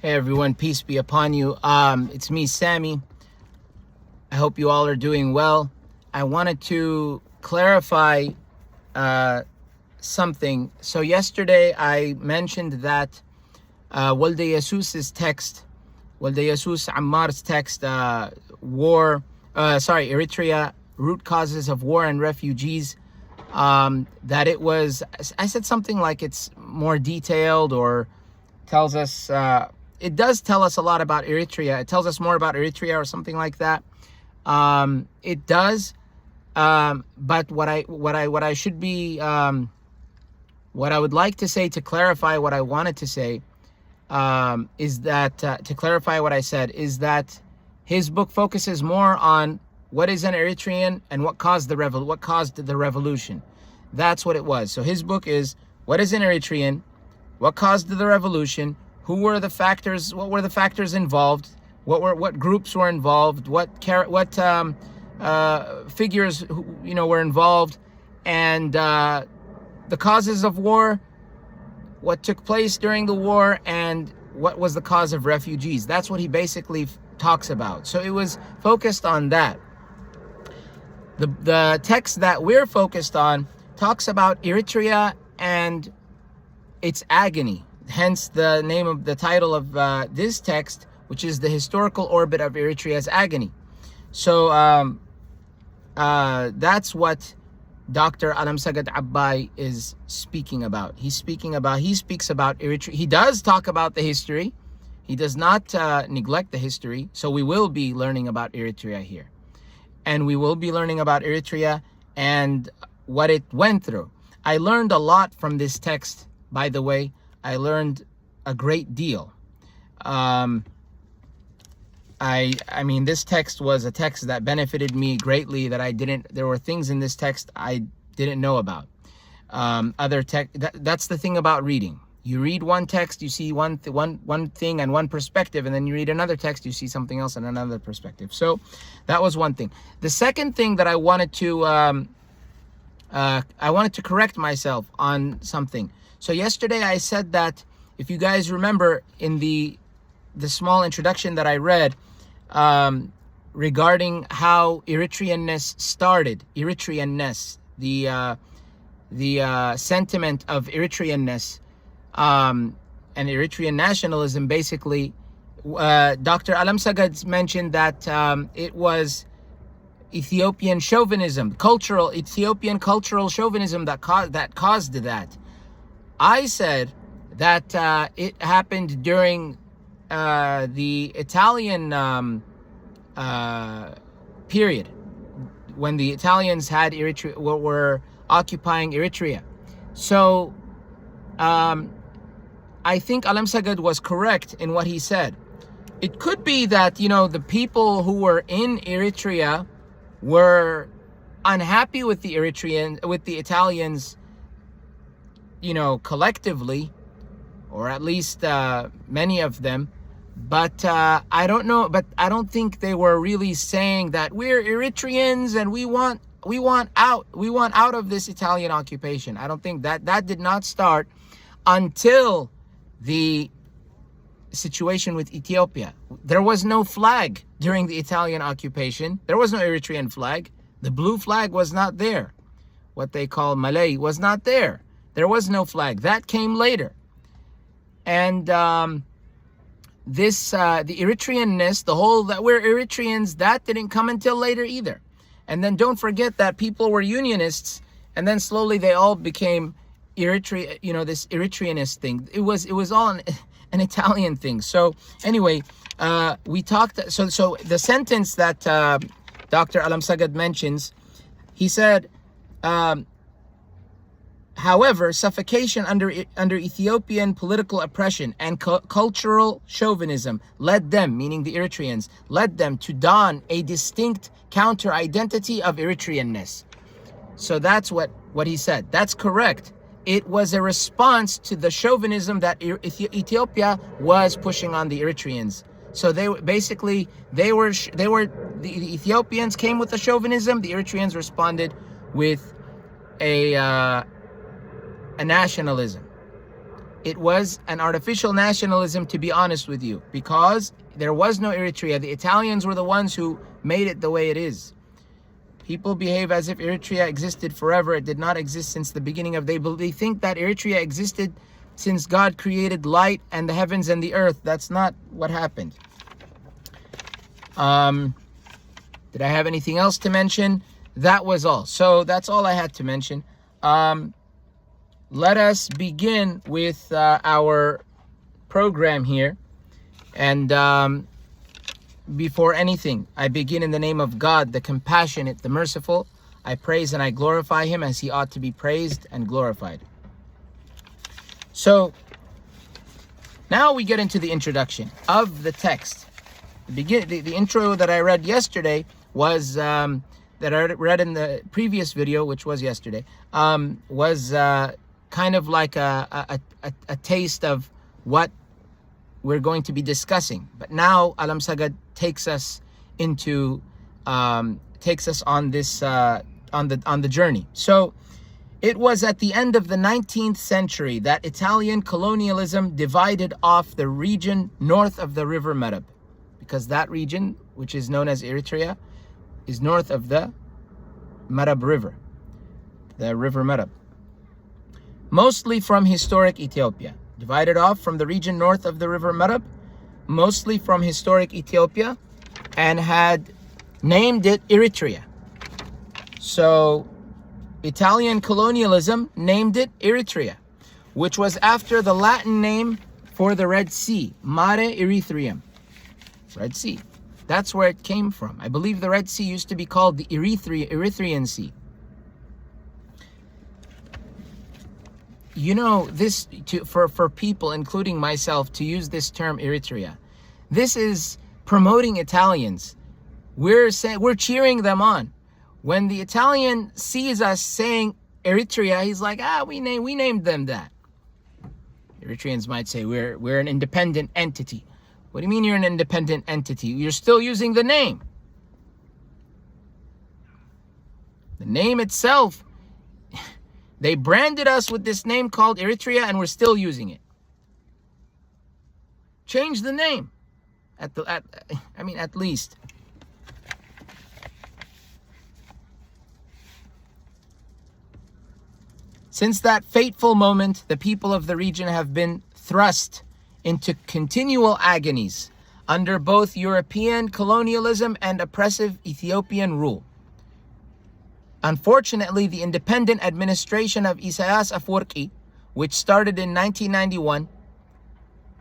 Hey everyone, peace be upon you. It's me, Sammy. I hope you all are doing well. I wanted to clarify something. So yesterday I mentioned that Walde Yesus's text, Walde Yesus Ammar's text, Eritrea, root causes of war and refugees, that it was, I said something like it's more detailed, or tells us, it does tell us a lot about Eritrea. It tells us more about Eritrea or something like that. It does, but what I would like to say to clarify what I wanted to say, is that to clarify what I said is that his book focuses more on what is an Eritrean and what caused the revolution. That's what it was. So his book is what is an Eritrean, what caused the revolution, who were the factors, what were the factors involved, what groups were involved, what figures were involved, and the causes of war, what took place during the war, and what was the cause of refugees. That's what he basically talks about. So it was focused on that. The text that we're focused on talks about Eritrea and its agony. Hence the name of the title of this text, which is the historical orbit of Eritrea's agony. So that's what Dr. Alemseged Abbay is speaking about. He speaks about Eritrea. He does talk about the history. He does not neglect the history. So we will be learning about Eritrea here. And we will be learning about Eritrea and what it went through. I learned a lot from this text, by the way. I learned a great deal. I mean, this text was a text that benefited me greatly, there were things in this text I didn't know about. That's the thing about reading. You read one text, you see one thing and one perspective, and then you read another text, you see something else and another perspective. So that was one thing. The second thing that I wanted to correct myself on something. So yesterday I said that, if you guys remember in the small introduction that I read, regarding how Eritreanness started, the sentiment of Eritreanness, and Eritrean nationalism, basically, Dr. Alemseged mentioned that it was Ethiopian chauvinism, Ethiopian cultural chauvinism that caused that. I said that it happened during the Italian period, when the Italians had were occupying Eritrea. So I think Alemseged was correct in what he said. It could be that, the people who were in Eritrea were unhappy with the Italians, collectively, or at least many of them. But I don't know. But I don't think they were really saying that we're Eritreans and we want out of this Italian occupation. I don't think that did not start until the situation with Ethiopia. There was no flag during the Italian occupation. There was no Eritrean flag. The blue flag was not there. What they call Malay was not there. There was no flag. That came later. And the Eritreanness, the whole that we're Eritreans, that didn't come until later either. And then don't forget that people were Unionists, and then slowly they all became Eritrea. This Eritreanist thing. It was all an Italian thing. So anyway, we talked. So the sentence that Dr. Alemseged mentions, he said, however, suffocation under Ethiopian political oppression and cultural chauvinism led them, meaning the Eritreans, to don a distinct counter-identity of Eritreanness. So that's what he said. That's correct. It was a response to the chauvinism that Ethiopia was pushing on the Eritreans. So the Ethiopians came with the chauvinism. The Eritreans responded with a nationalism. it was an artificial nationalism, to be honest with you, because there was no Eritrea. The Italians were the ones who made it the way it is. People behave as if Eritrea existed forever. It did not exist since the beginning of. They think that Eritrea existed since God created light and the heavens and the earth. That's not what happened. Did I have anything else to mention? That was all. So that's all I had to mention. Let us begin with our program here. And before anything, I begin in the name of God, the compassionate, the merciful. I praise and I glorify him as he ought to be praised and glorified. So now we get into the introduction of the text. The intro that I read yesterday was that I read in the previous video, which was yesterday, was kind of like a taste of what we're going to be discussing. But now Alemseged takes us into takes us on this on the journey. So it was at the end of the 19th century that Italian colonialism divided off the region north of the river Merab, because that region, which is known as Eritrea, is north of the Merab River, the river Merab. Mostly from historic Ethiopia. Divided off from the region north of the river Merab, mostly from historic Ethiopia, and had named it Eritrea. So Italian colonialism named it Eritrea, which was after the Latin name for the Red Sea, Mare Erythraeum, Red Sea. That's where it came from. I believe the Red Sea used to be called the Erythraean Sea. You know, this for people, including myself, to use this term Eritrea, this is promoting Italians. We're cheering them on. When the Italian sees us saying Eritrea, he's like, we named them that. Eritreans might say we're an independent entity. What do you mean you're an independent entity? You're still using the name. The name itself, they branded us with this name called Eritrea, and we're still using it. Change the name. At least. Since that fateful moment, the people of the region have been thrust into continual agonies under both European colonialism and oppressive Ethiopian rule. Unfortunately, the independent administration of Isaias Afwerki, which started in 1991,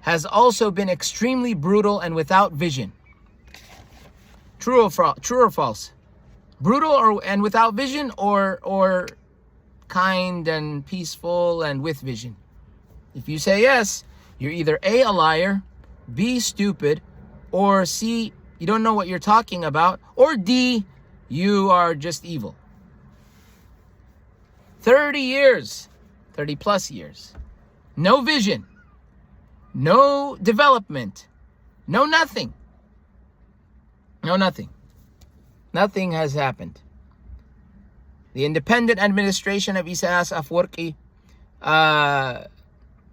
has also been extremely brutal and without vision. True or false? Brutal and without vision, or kind and peaceful and with vision? If you say yes, you're either A, a liar, B, stupid, or C, you don't know what you're talking about, or D, you are just evil. 30 plus years, no vision, no development, no nothing. Nothing has happened. The independent administration of Isaias Afwerki,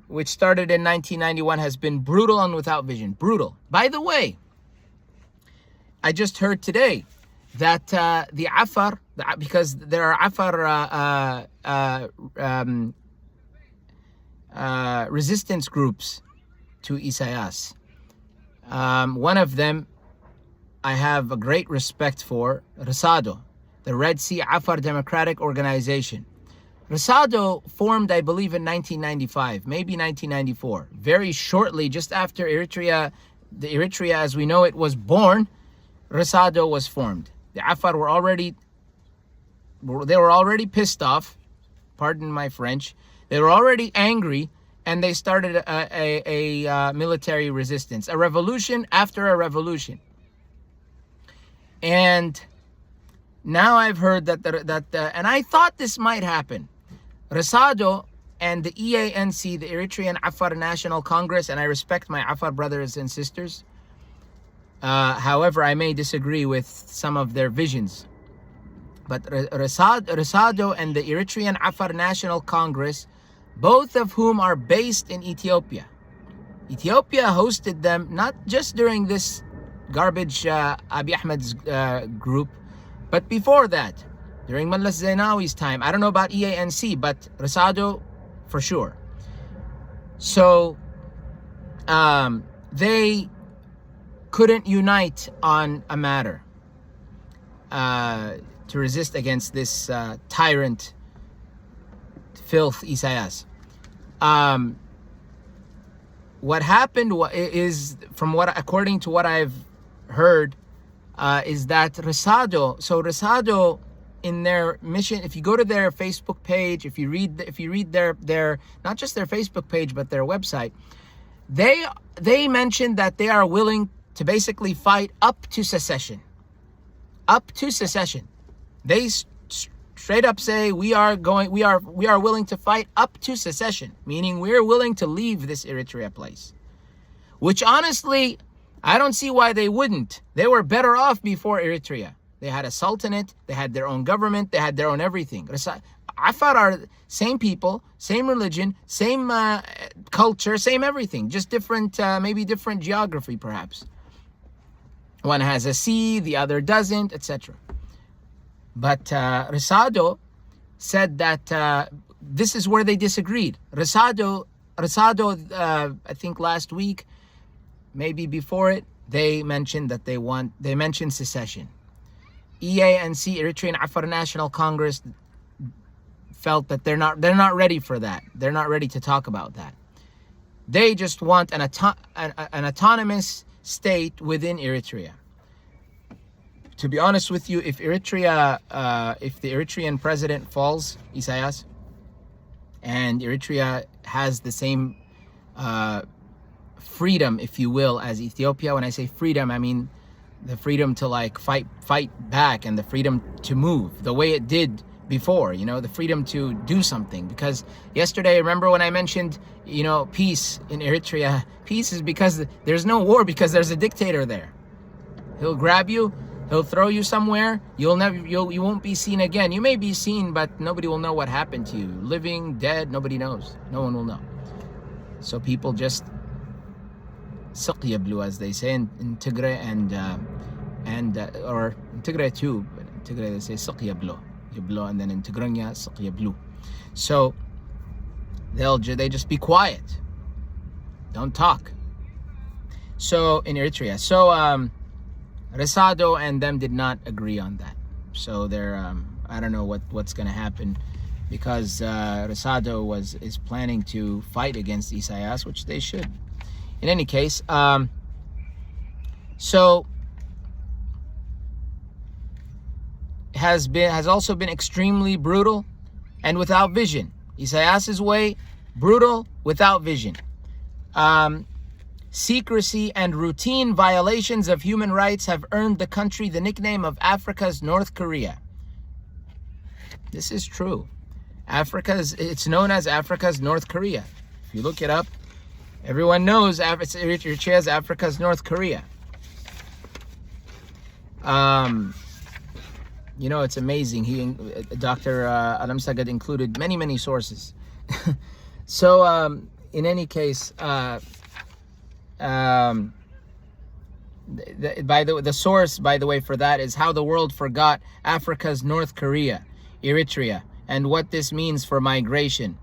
which started in 1991, has been brutal and without vision. Brutal. By the way, I just heard today that the Afar, because there are Afar resistance groups to Isaias. One of them I have a great respect for, Resado, the Red Sea Afar Democratic Organization. Resado formed, I believe, in 1995, maybe 1994. Very shortly, just after Eritrea, the Eritrea as we know it was born, Resado was formed. The Afar were already pissed off, pardon my French. They were already angry, and they started a military resistance, a revolution after a revolution. And now I've heard that and I thought this might happen. Resado and the EANC, the Eritrean Afar National Congress, and I respect my Afar brothers and sisters. However, I may disagree with some of their visions. But Resado and the Eritrean Afar National Congress both of whom are based in Ethiopia. Ethiopia hosted them not just during this garbage Abiy Ahmed's group, but before that, during Mallas Zenawi's time. I don't know about EANC, but Resado for sure. So they couldn't unite on a matter to resist against this tyrant filth Isaias. What happened is, according to what I've heard, is that Resado in their mission, if you go to their Facebook page, if you read their not just their Facebook page but their website, they mentioned that they are willing to basically fight up to secession. Up to secession. They straight up say we are willing to fight up to secession, meaning we're willing to leave this Eritrea place. Which honestly, I don't see why they wouldn't. They were better off before Eritrea. They had a sultanate, they had their own government, they had their own everything. I thought are same people, same religion, same culture, same everything, just different, maybe different geography perhaps. One has a sea, the other doesn't, etc. But Resado said that this is where they disagreed. Resado, I think last week, maybe before it, they mentioned that they mentioned secession. EANC, Eritrean Afar National Congress, felt that they're not ready for that. They're not ready to talk about that. They just want an autonomous state within Eritrea. To be honest with you, if the Eritrean president falls, Isaias, and Eritrea has the same freedom, if you will, as Ethiopia. When I say freedom, I mean the freedom to like fight back, and the freedom to move the way it did before, the freedom to do something. Because yesterday, remember when I mentioned, peace in Eritrea? Peace is because there's no war, because there's a dictator there. He'll grab you, he'll throw you somewhere, you won't be seen again. You may be seen, but nobody will know what happened to you. Living, dead, nobody knows. No one will know. So people just blue, as they say in Tigray, or in Tigray too, but in Tigray they say blue, and then in Tigranya blue. So they just be quiet, don't talk. So in Eritrea, Resado and them did not agree on that. So they're I don't know what's gonna happen, because Resado is planning to fight against Isaias, which they should. In any case, so has also been extremely brutal and without vision. Isaias's way, brutal, without vision. Secrecy and routine violations of human rights have earned the country the nickname of Africa's North Korea. This is true. It's known as Africa's North Korea. If you look it up, everyone knows Eritrea is Africa's North Korea. It's amazing. Dr. Alemseged included many sources. So, in any case, the source, by the way, for that is How the World Forgot Africa's North Korea, Eritrea, and What This Means for Migration.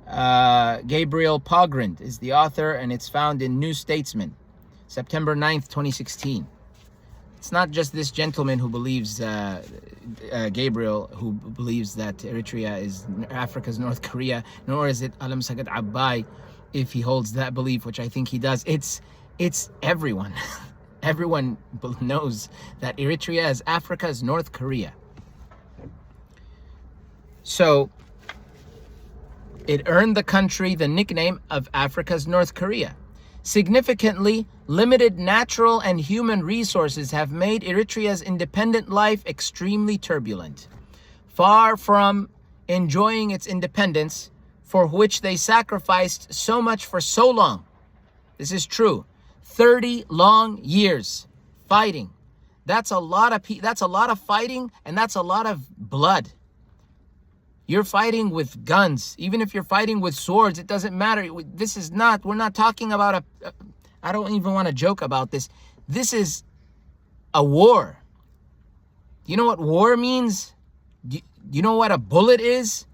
Gabriel Pogrund is the author, and it's found in New Statesman, September 9th, 2016. It's not just this gentleman who believes, Gabriel, who believes that Eritrea is Africa's North Korea, nor is it Alemseged Abbay, if he holds that belief, which I think he does. It's everyone. Everyone knows that Eritrea is Africa's North Korea. So it earned the country the nickname of Africa's North Korea. Significantly, limited natural and human resources have made Eritrea's independent life extremely turbulent. Far from enjoying its independence, for which they sacrificed so much for so long. This is true. 30 long years fighting. That's a lot of fighting, and that's a lot of blood. You're fighting with guns. Even if you're fighting with swords, it doesn't matter. We're not talking about I don't even want to joke about this. This is a war. You know what war means? Do you know what a bullet is?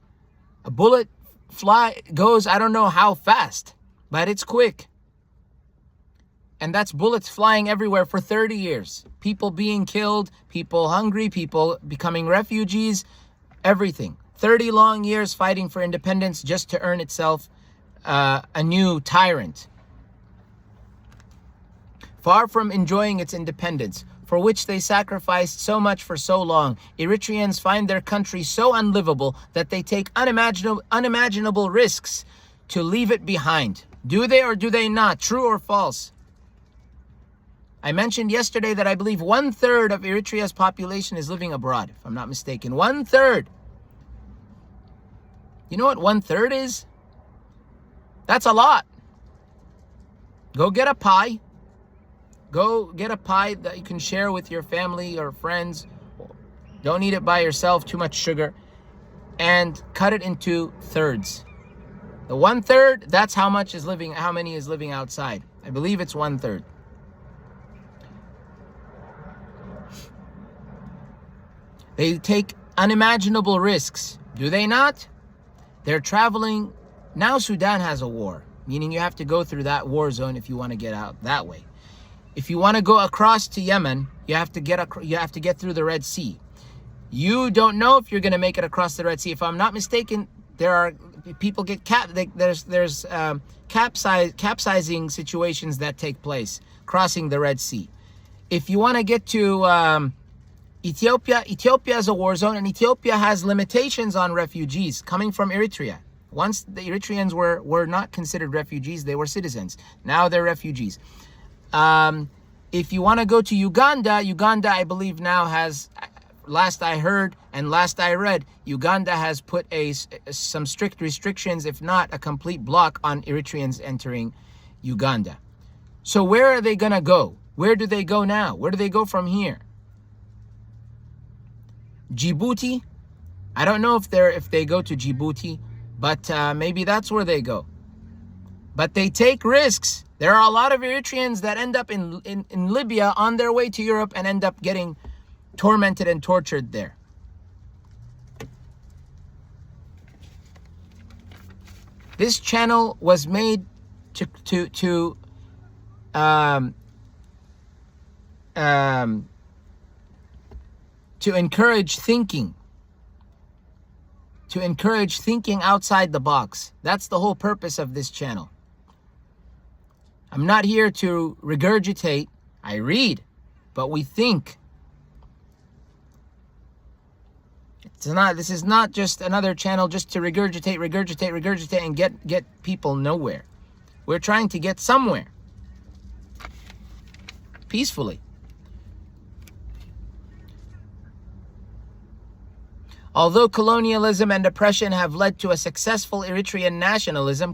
A bullet goes, I don't know how fast, but it's quick. And that's bullets flying everywhere for 30 years. People being killed, people hungry, people becoming refugees, everything. 30 long years fighting for independence just to earn itself a new tyrant. Far from enjoying its independence, for which they sacrificed so much for so long, Eritreans find their country so unlivable that they take unimaginable risks to leave it behind. Do they or do they not? True or false? I mentioned yesterday that I believe 1/3 of Eritrea's population is living abroad, if I'm not mistaken. 1/3. You know what 1/3 is? That's a lot. Go get a pie. Go get a pie that you can share with your family or friends. Don't eat it by yourself, too much sugar. And cut it into thirds. The 1/3, that's how many is living outside. I believe it's 1/3. They take unimaginable risks. Do they not? They're traveling. Now Sudan has a war, meaning you have to go through that war zone if you want to get out that way. If you want to go across to Yemen, you have to get through the Red Sea. You don't know if you're going to make it across the Red Sea. If I'm not mistaken, there are people get there's capsizing situations that take place crossing the Red Sea. If you want to get to Ethiopia is a war zone, and Ethiopia has limitations on refugees coming from Eritrea. Once the Eritreans were not considered refugees, they were citizens. Now they're refugees. If you want to go to Uganda, I believe now has, last I heard and last I read, Uganda has put some strict restrictions, if not a complete block, on Eritreans entering Uganda. So where are they going to go? Where do they go now? Where do they go from here? Djibouti? I don't know if they go to Djibouti, but maybe that's where they go. But they take risks. There are a lot of Eritreans that end up in Libya on their way to Europe and end up getting tormented and tortured there. This channel was made to encourage thinking. To encourage thinking outside the box. That's the whole purpose of this channel. I'm not here to regurgitate. I read, but we think. This is not just another channel just to regurgitate and get people nowhere. We're trying to get somewhere. Peacefully. Although colonialism and oppression have led to a successful Eritrean nationalism,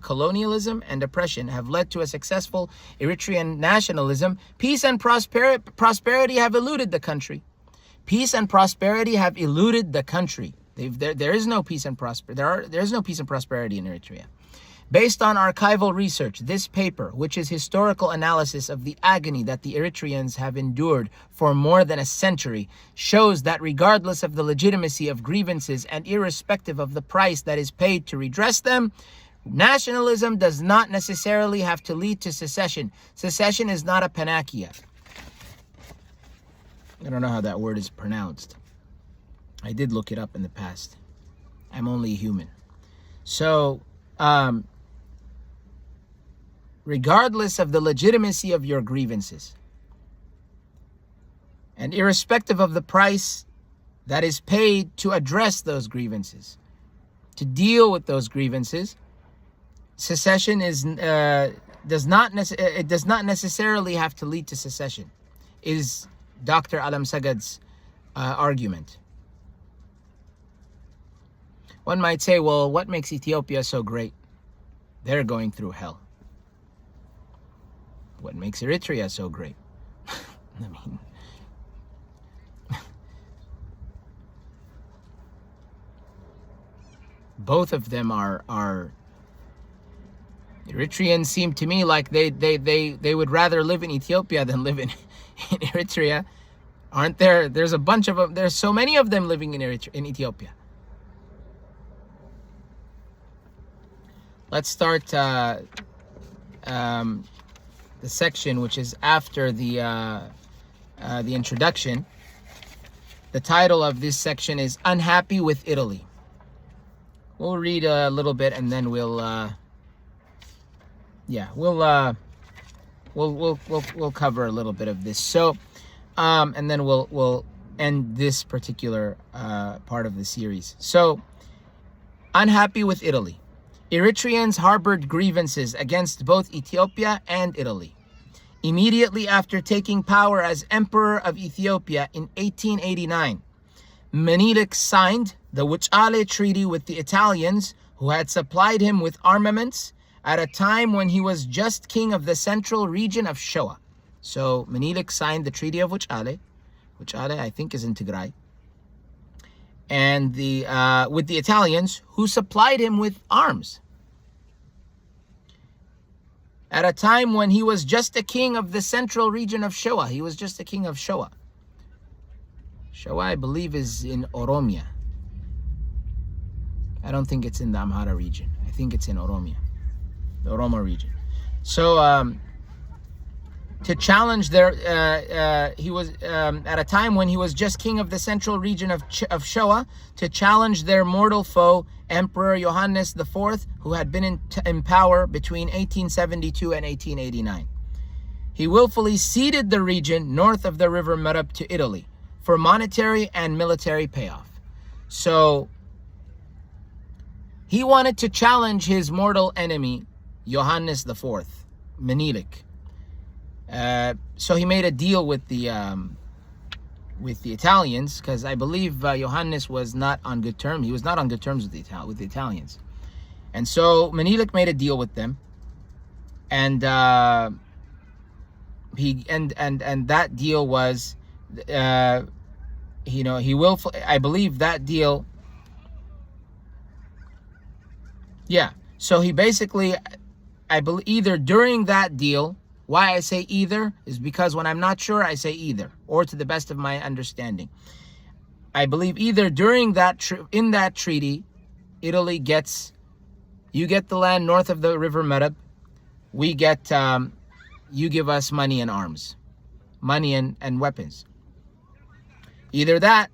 peace and prosperity have eluded the country. Peace and prosperity have eluded the country. There is no peace and prosperity. There is no peace and prosperity in Eritrea. Based on archival research, this paper, which is historical analysis of the agony that the Eritreans have endured for more than a century, shows that regardless of the legitimacy of grievances and irrespective of the price that is paid to redress them, nationalism does not necessarily have to lead to secession. Secession is not a panacea. I don't know how that word is pronounced. I did look it up in the past. I'm only a human. So, regardless of the legitimacy of your grievances, and irrespective of the price that is paid to address those grievances, to deal with those grievances, secession does not necessarily have to lead to secession, is Dr. Alemseged's argument. One might say, well, what makes Ethiopia so great? They're going through hell. What makes Eritrea so great? I mean, both of them are Eritreans seem to me like they would rather live in Ethiopia than live in Eritrea. Aren't there? There's a bunch of them. There's so many of them living in Ethiopia. Let's start the section which is after the introduction. The title of this section is "Unhappy with Italy." We'll read a little bit and then we'll cover a little bit of this. So, and then we'll end this particular part of the series. So, unhappy with Italy. Eritreans harbored grievances against both Ethiopia and Italy. Immediately after taking power as Emperor of Ethiopia in 1889, Menelik signed the Wuchale Treaty with the Italians, who had supplied him with armaments at a time when he was just king of the central region of Shoa. So Menelik signed the Treaty of Wuchale. Wuchale, I think, is in Tigray. And with the Italians, who supplied him with arms at a time when he was just a king of the central region of Shoa. He was just a king of Shoa. Shoa, I believe, is in Oromia. I don't think it's in the Amhara region. I think it's in Oromia, the Oromo region. So to challenge he was at a time when he was just king of the central region of Shoa, to challenge their mortal foe, Emperor Johannes IV, who had been in power between 1872 and 1889. He willfully ceded the region north of the river Merab to Italy for monetary and military payoff. So he wanted to challenge his mortal enemy, Johannes IV, Menelik. So he made a deal with the Italians, because I believe Johannes was not on good terms. He was not on good terms with the Italians, and so Menelik made a deal with them, and that deal was, he willfully. I believe that deal. Yeah. So he basically, I believe, either during that deal. Why I say either is because when I'm not sure, I say either, or to the best of my understanding. I believe either during that in that treaty, Italy you get the land north of the river Merab, we get, you give us money and arms, money and weapons. Either that,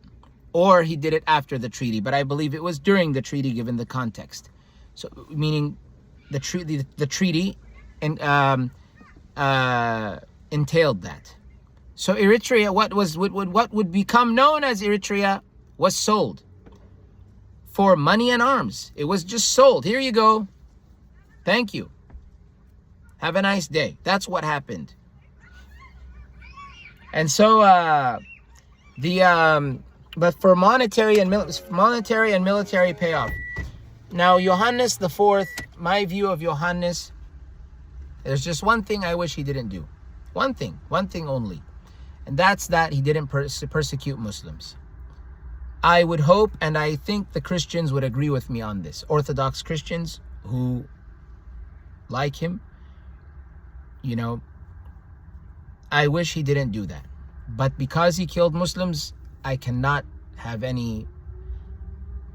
or he did it after the treaty, but I believe it was during the treaty given the context. So meaning the treaty and entailed that. So Eritrea, what would become known as Eritrea, was sold for money and arms. It was just sold. Here you go. Thank you. Have a nice day. That's what happened. And so but for monetary and military payoff. Now Johannes IV, my view of Johannes, there's just one thing I wish he didn't do. One thing only. And that's that he didn't persecute Muslims. I would hope, and I think the Christians would agree with me on this. Orthodox Christians who like him, I wish he didn't do that. But because he killed Muslims, I cannot have any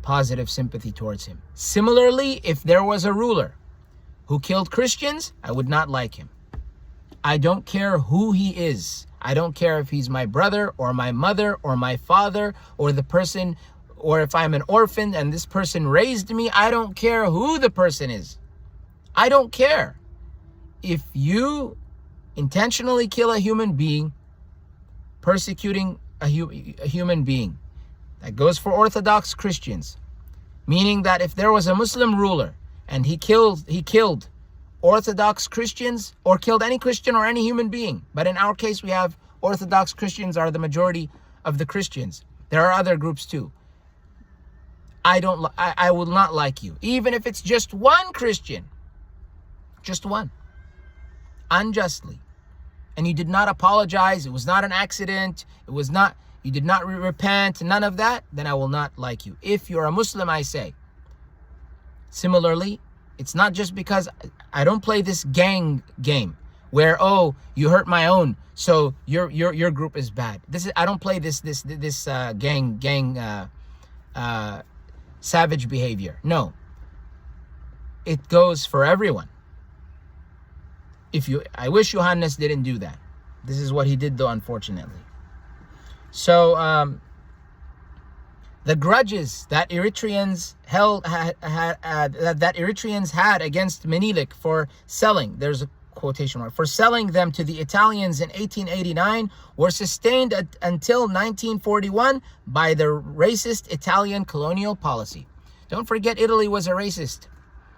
positive sympathy towards him. Similarly, if there was a ruler who killed Christians, I would not like him. I don't care who he is. I don't care if he's my brother or my mother or my father or the person, or if I'm an orphan and this person raised me. I don't care who the person is. I don't care. If you intentionally kill a human being, persecuting a human being, that goes for Orthodox Christians, meaning that if there was a Muslim ruler and he killed Orthodox Christians, or killed any Christian or any human being. But in our case, we have Orthodox Christians are the majority of the Christians. There are other groups too. I will not like you. Even if it's just one Christian. Just one. Unjustly. And you did not apologize. It was not an accident. You did not repent. None of that. Then I will not like you. If you're a Muslim, I say, Similarly, it's not just because I don't play this gang game where, oh, you hurt my own, so your group is bad. I don't play this gang savage behavior. No, it goes for everyone. I wish Johannes didn't do that. This is what he did, though, unfortunately. So the grudges that Eritreans had against Menelik for selling, there's a quotation mark, for selling them to the Italians in 1889 were sustained until 1941 by the racist Italian colonial policy. Don't forget, Italy was a racist.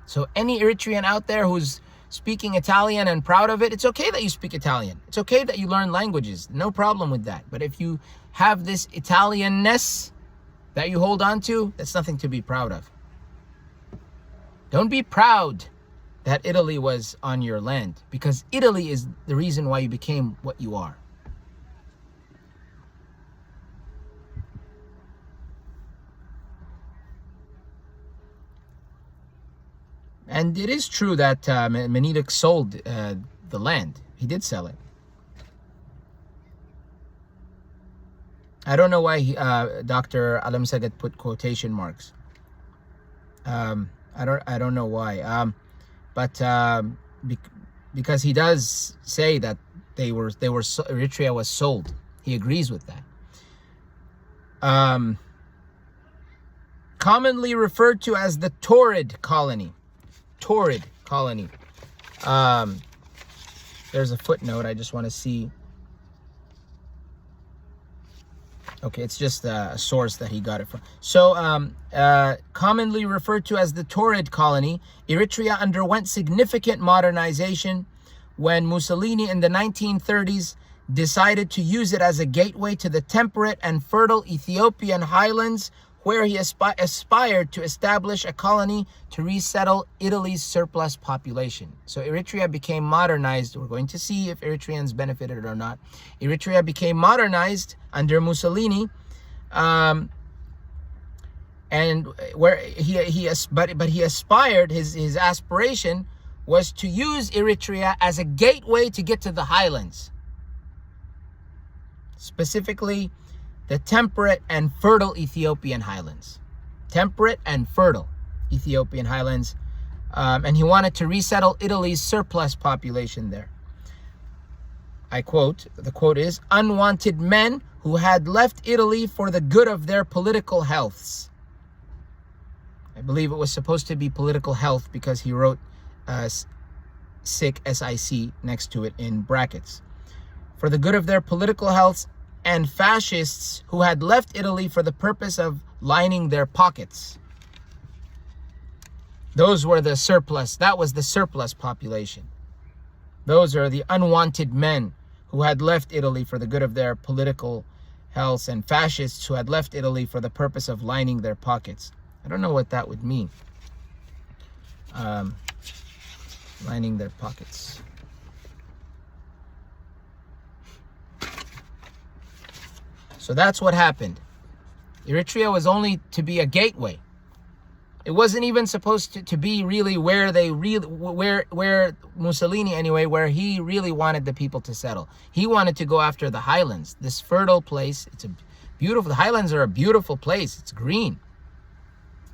So any Eritrean out there who's speaking Italian and proud of it, it's okay that you speak Italian. It's okay that you learn languages. No problem with that. But if you have this Italianness that you hold on to, that's nothing to be proud of. Don't be proud that Italy was on your land, because Italy is the reason why you became what you are. And it is true that Menelik sold the land. He did sell it. I don't know why Dr. Alemseged put quotation marks. I don't know why. Because he does say that Eritrea was sold. He agrees with that. Commonly referred to as the Torrid colony. Torrid colony. There's a footnote. I just want to see. Okay, it's just a source that he got it from. So, commonly referred to as the Torrid colony, Eritrea underwent significant modernization when Mussolini in the 1930s decided to use it as a gateway to the temperate and fertile Ethiopian highlands, where he aspired to establish a colony to resettle Italy's surplus population. So Eritrea became modernized. We're going to see if Eritreans benefited or not. Eritrea became modernized under Mussolini, and where he aspired, his aspiration was to use Eritrea as a gateway to get to the highlands, specifically the temperate and fertile Ethiopian highlands. Temperate and fertile Ethiopian highlands. And he wanted to resettle Italy's surplus population there. I quote, the quote is, unwanted men who had left Italy for the good of their political healths. I believe it was supposed to be political health because he wrote sick, S-I-C, next to it in brackets. For the good of their political healths, and fascists who had left Italy for the purpose of lining their pockets. Those were the surplus. That was the surplus population. Those are the unwanted men who had left Italy for the good of their political health, and fascists who had left Italy for the purpose of lining their pockets. I don't know what that would mean. Lining their pockets. So that's what happened. Eritrea was only to be a gateway. It wasn't even supposed to be really where Mussolini anyway, where he really wanted the people to settle. He wanted to go after the highlands, this fertile place. The highlands are a beautiful place. It's green.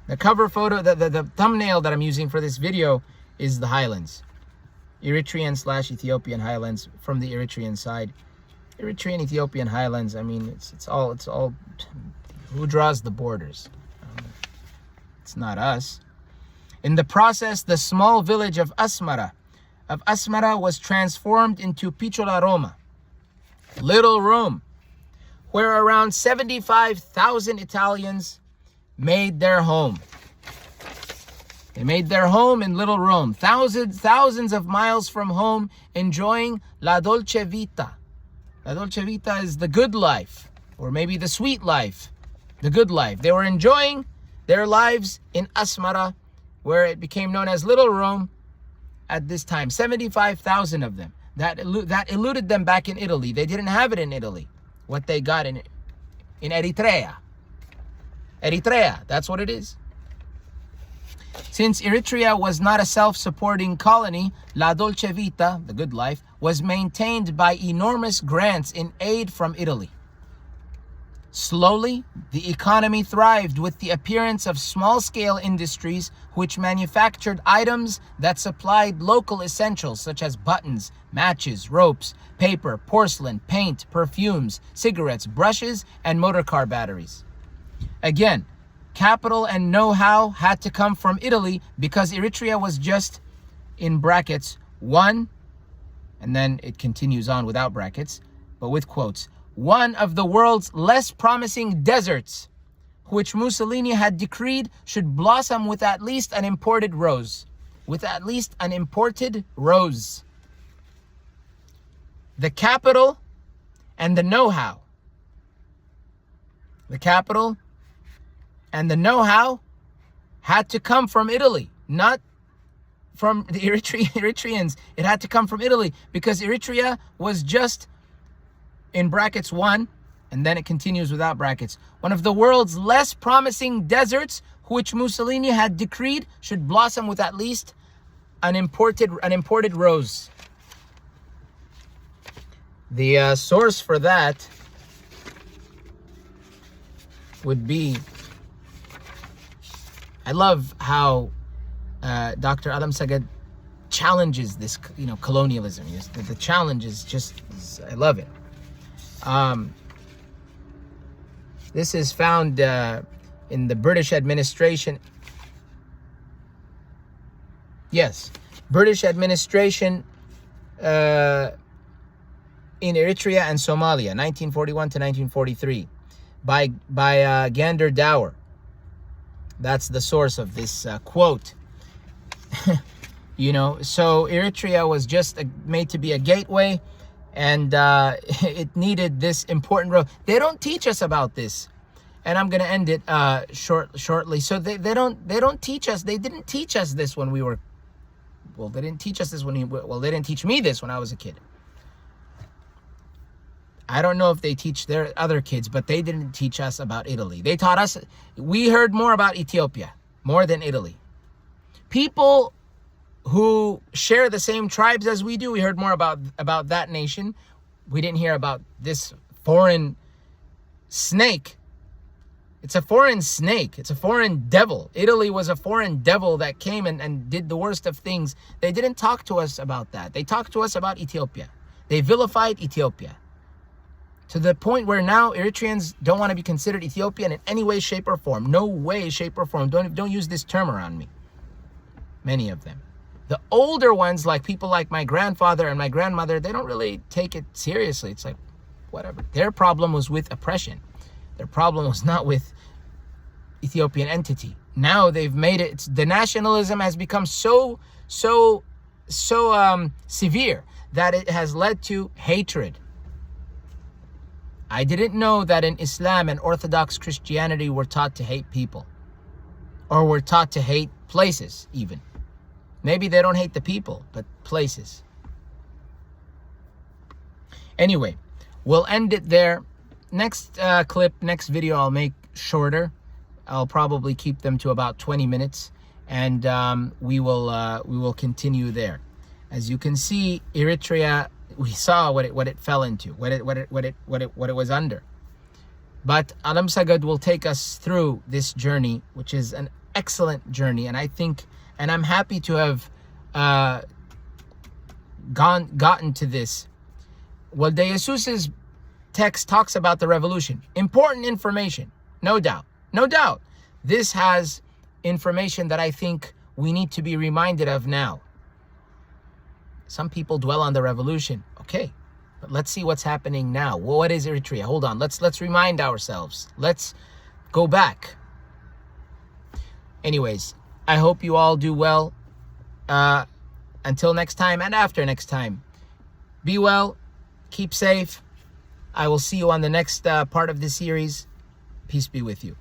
The cover photo, the thumbnail that I'm using for this video is the highlands. Eritrean/Ethiopian highlands from the Eritrean side. Eritrean Ethiopian highlands, I mean, it's all who draws the borders? It's not us. In the process, the small village of Asmara was transformed into Picciola Roma, Little Rome, where around 75,000 Italians made their home. They made their home in Little Rome, thousands of miles from home, enjoying la dolce vita. La dolce vita is the good life, or maybe the sweet life, the good life. They were enjoying their lives in Asmara, where it became known as Little Rome at this time. 75,000 of them. That eluded them back in Italy. They didn't have it in Italy. What they got in Eritrea. Eritrea, that's what it is. Since Eritrea was not a self-supporting colony, La Dolce Vita, the good life, was maintained by enormous grants in aid from Italy. Slowly, the economy thrived with the appearance of small-scale industries which manufactured items that supplied local essentials such as buttons, matches, ropes, paper, porcelain, paint, perfumes, cigarettes, brushes, and motorcar batteries. Again, capital and know-how had to come from Italy because Eritrea was just, in brackets, one, and then it continues on without brackets, but with quotes, one of the world's less promising deserts, which Mussolini had decreed should blossom with at least an imported rose. With at least an imported rose. The capital and the know-how. The capital and the know-how had to come from Italy, not from the Eritreans. It had to come from Italy because Eritrea was just, in brackets, one, and then it continues without brackets, one of the world's less promising deserts which Mussolini had decreed should blossom with at least an imported rose. The source for that would be, I love how Dr. Alemseged challenges this, colonialism. The challenge is just, I love it. This is found in the British administration. Yes, British administration in Eritrea and Somalia, 1941 to 1943, by Gander Dower. That's the source of this quote. So Eritrea was just made to be a gateway, and it needed this important road. They don't teach us about this, and I'm going to end it shortly. So they don't teach us. They didn't teach us this when we were. Well, they didn't teach us this they didn't teach me this when I was a kid. I don't know if they teach their other kids, but they didn't teach us about Italy. They taught us. We heard more about Ethiopia, more than Italy. People who share the same tribes as we do, we heard more about that nation. We didn't hear about this foreign snake. It's a foreign snake. It's a foreign devil. Italy was a foreign devil that came and did the worst of things. They didn't talk to us about that. They talked to us about Ethiopia. They vilified Ethiopia, to the point where now Eritreans don't want to be considered Ethiopian in any way, shape, or form. No way, shape, or form. Don't use this term around me. Many of them. The older ones, like people like my grandfather and my grandmother, they don't really take it seriously. It's like, whatever. Their problem was with oppression. Their problem was not with Ethiopian entity. Now they've made it. The nationalism has become so severe that it has led to hatred. I didn't know that in Islam and Orthodox Christianity we're taught to hate people. Or we're taught to hate places, even. Maybe they don't hate the people, but places. Anyway, we'll end it there. Next next video I'll make shorter. I'll probably keep them to about 20 minutes, and we will continue there. As you can see, Eritrea, we saw what it fell into, what it was under. But Alemseged will take us through this journey, which is an excellent journey, and I think, and I'm happy to have gotten to this. Well, De Jesus's text talks about the revolution. Important information, no doubt. No doubt. This has information that I think we need to be reminded of now. Some people dwell on the revolution. Okay, but let's see what's happening now. Well, what is Eritrea? Hold on. Let's remind ourselves. Let's go back. Anyways, I hope you all do well. Until next time and after next time. Be well. Keep safe. I will see you on the next part of this series. Peace be with you.